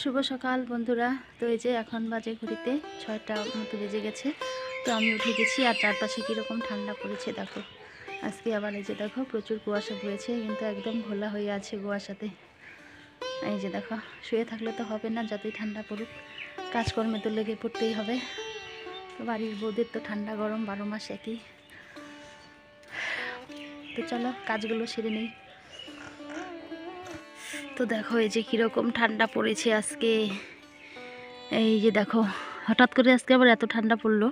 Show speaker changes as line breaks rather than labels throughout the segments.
শুভ সকাল বন্ধুরা। তো এই যে এখন বাজে ঘড়িতে 6টা মতো বেজে গেছে। তো আমি উঠে গেছি আর চারপাশে কীরকম ঠান্ডা পড়েছে দেখো। আজকে আবার এই যে দেখো প্রচুর কুয়াশা পড়েছে, কিন্তু একদম ঘোলা হয়ে আছে কুয়াশাতে। এই যে দেখো, শুয়ে থাকলে তো হবে না, যতই ঠান্ডা পড়ুক কাজকর্মে তো লেগে পড়তেই হবে। তো বাড়ির বউদের তো ঠান্ডা গরম 12 মাস একই। তো চলো কাজগুলো সেরে নেই। তো দেখো এই যে কীরকম ঠান্ডা পড়েছে আজকে। এই যে দেখো, হঠাৎ করে আজকে আবার এত ঠান্ডা পড়লো।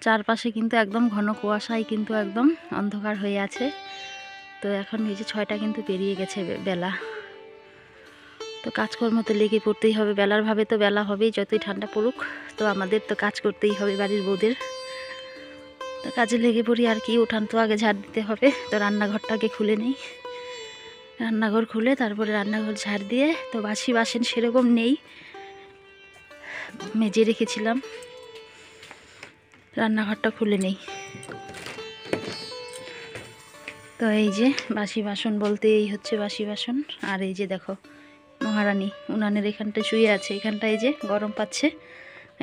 চারপাশে কিন্তু একদম ঘন কুয়াশায় কিন্তু একদম অন্ধকার হয়ে আছে। তো এখন এই যে 6টা কিন্তু পেরিয়ে গেছে বেলা। তো কাজকর্ম তো লেগে পড়তেই হবে, বেলার ভাবে তো বেলা হবেই যতই ঠান্ডা পড়ুক। তো আমাদের তো কাজ করতেই হবে বাড়ির বউদের। তো কাজে লেগে পড়ি আর কি। উঠান তো আগে ঝাড় দিতে হবে, তো রান্নাঘরটাকে খুলে নেই। রান্নাঘর খুলে তারপরে রান্নাঘর ঝাড় দিয়ে, তো বাসি বাসন সেরকম নেই, মেজে রেখেছিলাম। রান্নাঘরটা খুলে নেই। তো এই যে বাসি বাসন বলতে এই হচ্ছে বাসি বাসন। আর এই যে দেখো মহারানী উনানের এখানটায় শুয়ে আছে, এখানটায় এই যে গরম পাচ্ছে,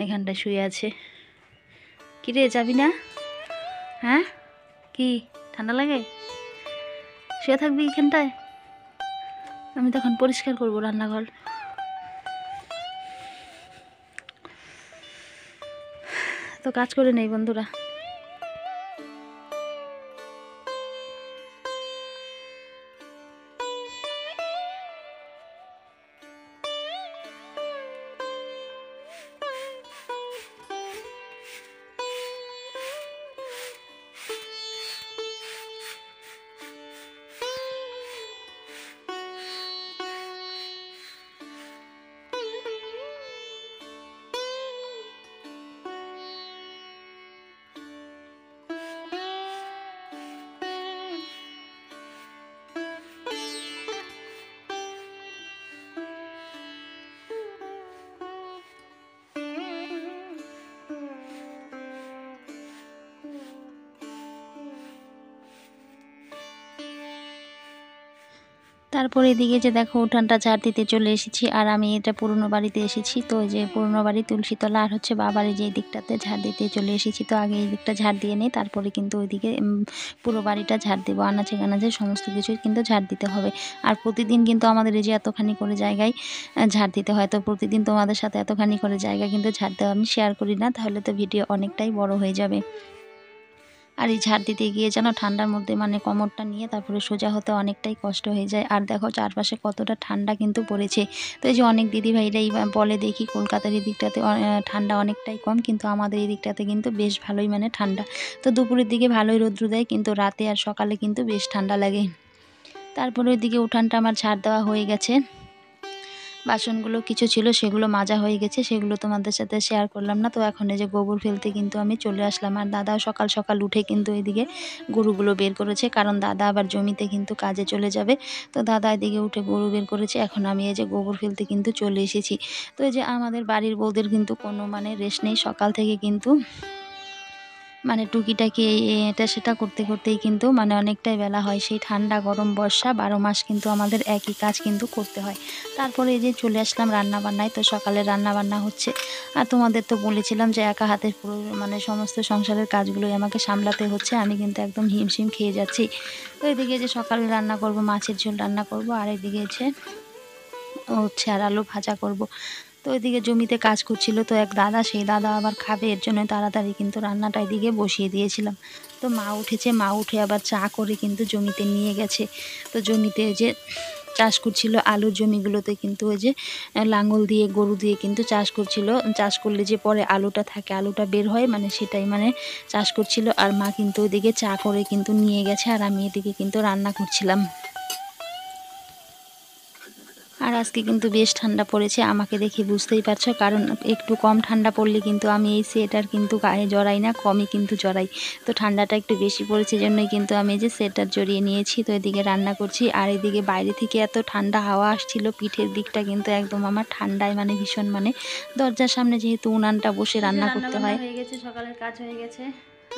এখানটায় শুয়ে আছে। কিরে যাবি না? হ্যাঁ কি ঠান্ডা লাগে? শুয়ে থাকবি এখানটায়? আমি তখন পরিষ্কার করবো রান্নাঘর। তো কাজ করে নেই বন্ধুরা। তারপরে এদিকে যে দেখো উঠানটা ঝাড় দিতে চলে এসেছি। আর আমি এটা পুরনো বাড়িতে এসেছি। তো যে পুরনো বাড়ি তুলসীতলা আর হচ্ছে বাবারে যে দিকটাতে ঝাড় দিতে চলে এসেছি। তো আগে এই দিকটা ঝাড় দিয়ে নেই, তারপরে কিন্তু ওইদিকে পুরো বাড়িটা ঝাড় দেবো। আনাচে কানাচে সমস্ত কিছুই কিন্তু ঝাড় দিতে হবে। আর প্রতিদিন কিন্তু আমাদের এই যে এতখানি করে জায়গায় ঝাড় দিতে হয়। তো প্রতিদিন তোমাদের সাথে এতখানি করে জায়গা কিন্তু ঝাড় দেওয়া আমি শেয়ার করি না, তাহলে তো ভিডিও অনেকটাই বড় হয়ে যাবে। আর এই ঝাড় দিতে গিয়ে যেন ঠান্ডার মধ্যে মানে কোমরটা নিয়ে তারপরে সোজা হতে অনেকটাই কষ্ট হয়ে যায়। আর দেখো চারপাশে কতটা ঠান্ডা কিন্তু পড়েছে। তো এই যে অনেক দিদিভাইরাই বলে দেখি কলকাতার এই দিকটাতে ঠান্ডা অনেকটাই কম, কিন্তু আমাদের এই দিকটাতে কিন্তু বেশ ভালোই মানে ঠান্ডা। তো দুপুরের দিকে ভালোই রৌদ্র দেয়, কিন্তু রাতে আর সকালে কিন্তু বেশ ঠান্ডা লাগে। তারপরে ওইদিকে উঠানটা আমার ঝাড় দেওয়া হয়ে গেছে। বাসনগুলো কিছু ছিল সেগুলো মাজা হয়ে গেছে, সেগুলো তোমাদের সাথে শেয়ার করলাম না। তো এখন এই যে গোবর ফেলতে কিন্তু আমি চলে আসলাম। আর দাদাও সকাল সকাল উঠে কিন্তু এদিকে গরুগুলো বের করেছে, কারণ দাদা আবার জমিতে কিন্তু কাজে চলে যাবে। তো দাদা এদিকে উঠে গরু বের করেছে। এখন আমি এই যে গোবর ফেলতে কিন্তু চলে এসেছি। তো এই যে আমাদের বাড়ির বউদের কিন্তু কোনো মানে রেস্ট নেই, সকাল থেকে কিন্তু মানে টুকিটাকি এটা সেটা করতে করতেই কিন্তু মানে অনেকটাই বেলা হয়। সেই ঠান্ডা গরম বর্ষা 12 মাস কিন্তু আমাদের একই কাজ কিন্তু করতে হয়। তারপরে এই যে চলে আসলাম রান্নাবান্নায়। তো সকালে রান্নাবান্না হচ্ছে। আর তোমাদের তো বলেছিলাম যে একা হাতে পুরো মানে সমস্ত সংসারের কাজগুলোই আমাকে সামলাতে হচ্ছে। আমি কিন্তু একদম হিমশিম খেয়ে যাচ্ছি। তো এদিকে যে সকালে রান্না করব, মাছের ঝোল রান্না করব, আর এদিকে হচ্ছে আর আলু ভাজা করব। তো ওইদিকে জমিতে কাজ করছিল তো এক দাদা, সেই দাদা আবার খাবে, এর জন্য তাড়াতাড়ি কিন্তু রান্নাটা এদিকে বসিয়ে দিয়েছিলাম। তো মা উঠেছে, মা উঠে আবার চা করে কিন্তু জমিতে নিয়ে গেছে। তো জমিতে যে চাষ করছিল আলুর জমিগুলোতে কিন্তু ওই যে লাঙল দিয়ে গরু দিয়ে কিন্তু চাষ করছিল। চাষ করলে যে পরে আলুটা থাকে, আলুটা বের হয় মানে সেটাই মানে চাষ করছিল। আর মা কিন্তু ওইদিকে চা করে কিন্তু নিয়ে গেছে, আর আমি এদিকে কিন্তু রান্না করছিলাম। আর আজকে কিন্তু বেশ ঠান্ডা পড়েছে, আমাকে দেখে বুঝতেই পারছো, কারণ একটু কম ঠান্ডা পড়লে কিন্তু আমি এই সোয়েটার কিন্তু গায়ে জড়াই না, কমই কিন্তু জড়াই। তো ঠান্ডাটা একটু বেশি পড়েছে জন্যই কিন্তু আমি যে সোয়েটার জড়িয়ে নিয়েছি। তো এদিকে রান্না করছি, আর এদিকে বাইরে থেকে এত ঠান্ডা হাওয়া আসছিল, পিঠের দিকটা কিন্তু একদম আমার ঠান্ডায় মানে ভীষণ মানে দরজার সামনে যেহেতু উনানটা বসে রান্না করতে হয়। হয়ে গেছে, সকালের কাজ হয়ে গেছে।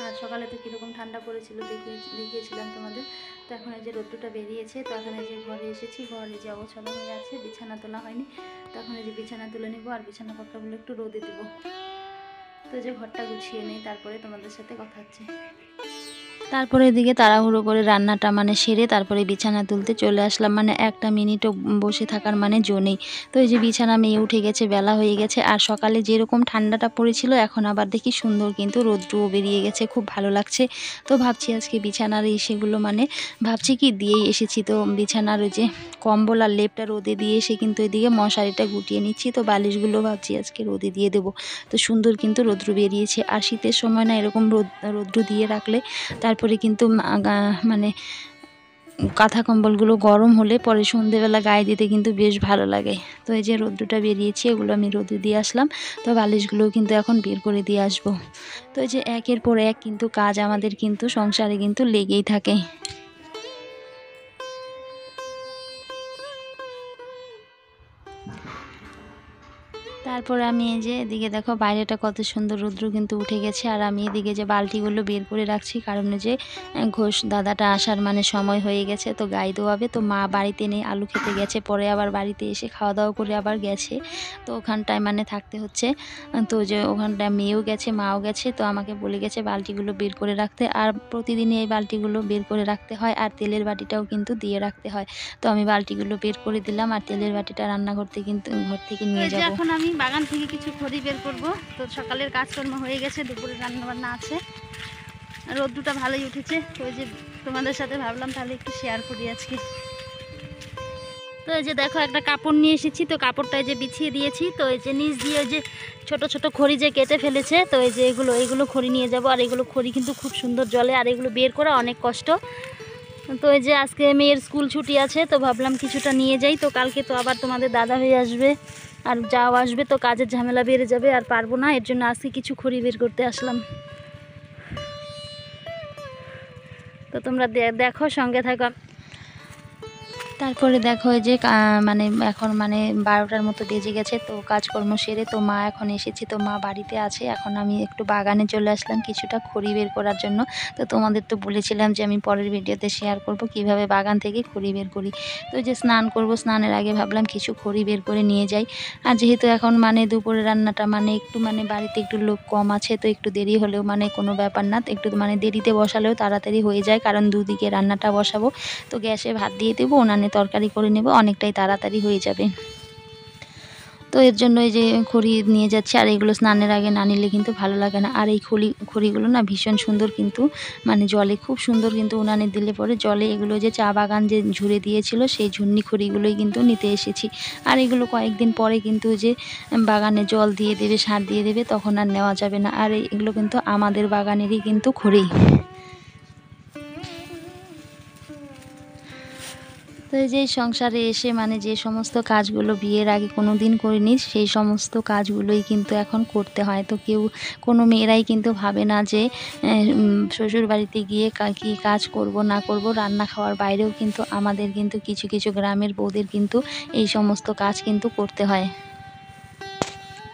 আর সকালে তো কীরকম ঠান্ডা পড়েছিল দেখিয়েছিলাম তোমাদের। তো এখন এই যে রোদ্দুরটা বেরিয়েছে, তো এখন এই যে ঘরে এসেছি, ঘরে যে অগোছালো হয়ে আছে, বিছানা তোলা হয়নি, তো এখন এই যে বিছানা তুলে নিব আর বিছানা পত্রগুলো একটু রোদে দেবো। তো যে ঘরটা গুছিয়ে নেই, তারপরে তোমাদের সাথে কথা হচ্ছে। তারপরে এদিকে তাড়াহুড়ো করে রান্নাটা সেরে তারপরে বিছানা তুলতে চলে আসলাম, একটা মিনিটও বসে থাকার জো নেই। তো এই যে বিছানা মেয়ে উঠে গেছে, বেলা হয়ে গেছে, আর সকালে যেরকম ঠান্ডাটা পড়েছিল এখন আবার দেখি সুন্দর কিন্তু রৌদ্রও বেরিয়ে গেছে, খুব ভালো লাগছে। তো ভাবছি আজকে বিছানার সেগুলো ভাবছি কি দিয়েই এসেছি, তো বিছানার ওই যে কম্বল আর লেপটা রোদে দিয়ে এসে কিন্তু এদিকে মশারিটা গুটিয়ে নিচ্ছি। তো বালিশগুলো ভাবছি আজকে রোদে দিয়ে দেবো। তো সুন্দর কিন্তু রৌদ্র বেরিয়েছে, আর শীতের সময় না এরকম রৌদ্র দিয়ে রাখলে তারপরে কিন্তু কাঁথা কম্বলগুলো গরম হলে পরে সন্ধেবেলা গায়ে দিতে কিন্তু বেশ ভালো লাগে। তো এই যে রৌদ্রটা বেরিয়েছে, এগুলো আমি রোদে দিয়ে আসলাম। তো বালিশগুলোও কিন্তু এখন বের করে দিয়ে আসবো। তো এই যে একের পর এক কিন্তু কাজ আমাদের কিন্তু সংসারে কিন্তু লেগেই থাকে। তারপরে আমি এই যে এদিকে দেখো বাইরেটা কত সুন্দর রৌদ্র কিন্তু উঠে গেছে, আর আমি এদিকে যে বালতিগুলো বের করে রাখছি, কারণ যে ঘোষ দাদাটা আসার সময় হয়ে গেছে, তো গাই দোয়াবে। তো মা বাড়িতে নেই, আলু খেতে গেছে, পরে আবার বাড়িতে এসে খাওয়া দাওয়া করে আবার গেছে। তো ওখানটায় থাকতে হচ্ছে। তো যে ওখানটায় মেয়েও গেছে, মাও গেছে, তো আমাকে বলে গেছে বালতিগুলো বের করে রাখতে, আর প্রতিদিনই এই বালতিগুলো বের করে রাখতে হয়, আর তেলের বাটিটাও কিন্তু দিয়ে রাখতে হয়। তো আমি বালতিগুলো বের করে দিলাম, আর তেলের বাটিটা রান্নাঘর থেকে কিন্তু ঘর থেকে নিয়ে যাব। এখন আমি বাগান থেকে কিছু খড়ি বের করব। তো সকালের কাজকর্ম হয়ে গেছে, দুপুরে রান্নাবান্না আছে, রোদ্দুটা ভালোই উঠেছে। তো ওই যে তোমাদের সাথে ভাবলাম তাহলে একটু শেয়ার করি আজকে। তো এই যে দেখো একটা কাপড় নিয়ে এসেছি, তো কাপড়টা যে বিছিয়ে দিয়েছি। তো এই যে নিচ দিয়ে ওই যে ছোট ছোট খড়ি যে কেটে ফেলেছে, তো এই যে এগুলো খড়ি নিয়ে যাব। আর এগুলো খড়ি কিন্তু খুব সুন্দর জলে, আর এগুলো বের করা অনেক কষ্ট। তো এই যে আজকে মেয়ের স্কুল ছুটি আছে, তো ভাবলাম কিছুটা নিয়ে যাই। তো কালকে তো আবার তোমাদের দাদা হয়ে আসবে আর যাও আসবে, তো কাজের ঝামেলা বেড়ে যাবে, আর পারবো না। এর জন্য আজকে কিছু খড়ি বের করতে আসলাম। তো তোমরা দেখো, সঙ্গে থাকো। তারপরে দেখো যে এখন 12টার মতো বেজে গেছে, তো কাজকর্ম সেরে তো মা এখন এসেছে, তো মা বাড়িতে আছে। এখন আমি একটু বাগানে চলে আসলাম কিছুটা খড়ি বের করার জন্য। তো তোমাদের তো বলেছিলাম যে আমি পরের ভিডিওতে শেয়ার করব কিভাবে বাগান থেকে খড়ি বের করি। তো যে স্নান করব, স্নানের আগে ভাবলাম কিছু খড়ি বের করে নিয়ে যাই। আর যেহেতু এখন দুপুরে রান্নাটা একটু বাড়িতে একটু লোক কম আছে, তো একটু দেরি হলেও কোনো ব্যাপার না, একটু দেরিতে বসালেও তাড়াতাড়ি হয়ে যায়, কারণ দুদিকে রান্নাটা বসাবো। তো গ্যাসে ভাত দিয়ে দেবো, উনানে তরকারি করে নেব, অনেকটাই তাড়াতাড়ি হয়ে যাবে। তো এর জন্য এই যে খড়ি নিয়ে যাচ্ছি, আর এগুলো স্নানের আগে না নিলে কিন্তু ভালো লাগে না। আর এই খড়িগুলো না ভীষণ সুন্দর কিন্তু জলে খুব সুন্দর কিন্তু উনানে দিলে পরে জলে এগুলো যে চা বাগান যে ঝুড়ে দিয়েছিল সেই ঝুন্নি খড়িগুলোই কিন্তু নিতে এসেছি। আর এগুলো কয়েকদিন পরে কিন্তু যে বাগানে জল দিয়ে দেবে, সার দিয়ে দেবে, তখন আর নেওয়া যাবে না। আর এগুলো কিন্তু আমাদের বাগানেরই কিন্তু খড়ি। তো এই যে সংসারে এসে যে সমস্ত কাজগুলো বিয়ের আগে কোনো দিন করিনি, সেই সমস্ত কাজগুলোই কিন্তু এখন করতে হয়। তো কোনো মেয়েরাই কিন্তু ভাবে না যে শ্বশুর বাড়িতে গিয়ে কী কাজ করব না করব। রান্না খাওয়ার বাইরেও কিন্তু আমাদের কিন্তু কিছু কিছু গ্রামের বউদের কিন্তু এই সমস্ত কাজ কিন্তু করতে হয়।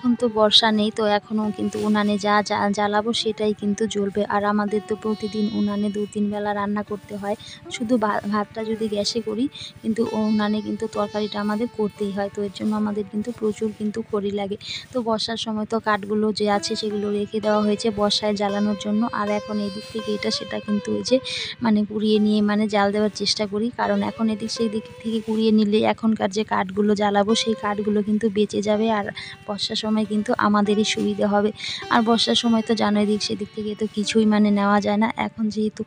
এখন তো বর্ষা নেই, তো এখনও কিন্তু উনানে যা জ্বালাবো সেটাই কিন্তু জ্বলবে। আর আমাদের তো প্রতিদিন উনানে 2-3 বেলা রান্না করতে হয়। শুধু ভাতটা যদি গ্যাসে করি, কিন্তু উনানে কিন্তু তরকারিটা আমাদের করতেই হয়। তো এর জন্য আমাদের কিন্তু প্রচুর কিন্তু খড়ি লাগে। তো বর্ষার সময় তো কাঠগুলো যে আছে সেগুলো রেখে দেওয়া হয়েছে বর্ষায় জ্বালানোর জন্য। আর এখন এদিক থেকে এটা সেটা কিন্তু ওই যে কুড়িয়ে নিয়ে জাল দেওয়ার চেষ্টা করি, কারণ এখন এদিক সেদিক থেকে কুড়িয়ে নিলে এখনকার যে কাঠগুলো জ্বালাবো সেই কাঠগুলো কিন্তু বেঁচে যাবে, আর বর্ষার সময় কিন্তু আমাদেরই সুবিধে হবে। আর বর্ষার সময় তো জানো এদিক সেদিক থেকে তো কিছুই নেওয়া যায় না। এখন যেহেতু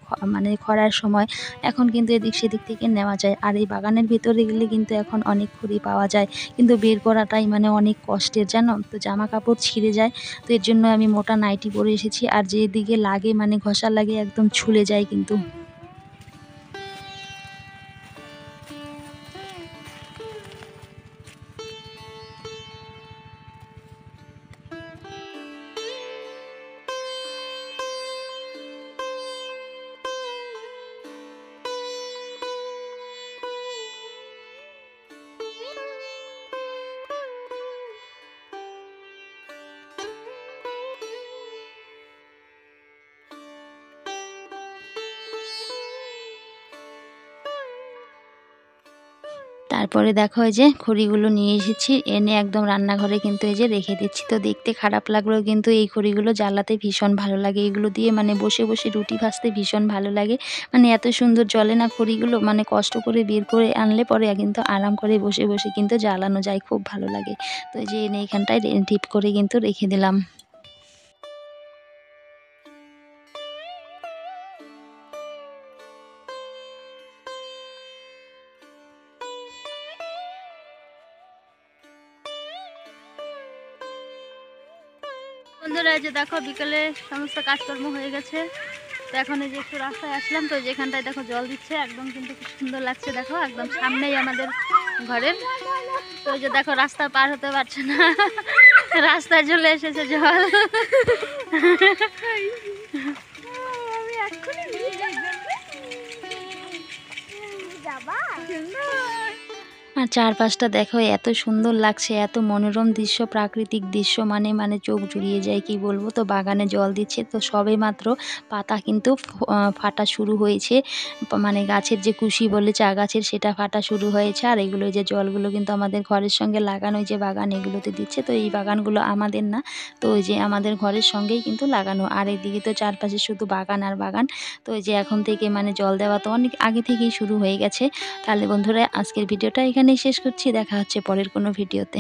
খরার সময়, এখন কিন্তু এদিক সেদিক থেকে নেওয়া যায়। আর এই বাগানের ভিতরে গেলে কিন্তু এখন অনেক খড়ি পাওয়া যায়, কিন্তু বের করাটাই অনেক কষ্টের, জানো তো। জামা কাপড় ছিঁড়ে যায়, তো এর জন্য আমি মোটা নাইটি পরে এসেছি। আর যেদিকে লাগে ঘষা লাগে একদম ছুলে যায় কিন্তু। তারপরে দেখো এই যে খড়িগুলো নিয়ে এসেছি, এনে একদম রান্নাঘরে কিন্তু এই যে রেখে দিচ্ছি। তো দেখতে খারাপ লাগলেও কিন্তু এই খড়িগুলো জ্বালাতে ভীষণ ভালো লাগে। এগুলো দিয়ে মানে বসে বসে রুটি ভাজতে ভীষণ ভালো লাগে। মানে এত সুন্দর জ্বলে না খড়িগুলো, মানে কষ্ট করে বের করে আনলে পরে কিন্তু আরাম করে বসে বসে কিন্তু জ্বালানো যায়, খুব ভালো লাগে। তো এই যে এনে এখানটায় টিপ করে কিন্তু রেখে দিলাম। বন্ধুরা এই যে দেখো বিকেলে সমস্ত কাজকর্ম হয়ে গেছে। তো এখন এই যে একটু রাস্তায় আসলাম, তো যেখানটায় দেখো জল দিচ্ছে, একদম কিন্তু খুব সুন্দর লাগছে। দেখো একদম সামনেই আমাদের ঘরের। তো এই যে দেখো রাস্তা পার হতে পারছে না, রাস্তায় চলে এসেছে জল। আর চারপাশটা দেখো এত সুন্দর লাগছে, এত মনোরম দৃশ্য, প্রাকৃতিক দৃশ্য, মানে মানে চোখ জুড়িয়ে যায়, কি বলবো। তো বাগানে জল দিচ্ছে, তো সবে মাত্র পাতা কিন্তু ফাটা শুরু হয়েছে, মানে গাছের যে কুশি বলে চা গাছের, সেটা ফাটা শুরু হয়েছে। আর এগুলো যে জলগুলো কিন্তু আমাদের ঘরের সঙ্গে লাগানো, যে বাগান এগুলোতে দিচ্ছে। তো এই বাগানগুলো আমাদের না, তো ওই যে আমাদের ঘরের সঙ্গেই কিন্তু লাগানো। আর এদিকে তো চারপাশে শুধু বাগান আর বাগান। তো এই যে এখন থেকে মানে জল দেওয়া তো অনেক আগে থেকেই শুরু হয়ে গেছে। তাহলে বন্ধুরা আজকের ভিডিওটা এখানেই শেষ করছি, দেখা হচ্ছে পরের কোনো ভিডিওতে।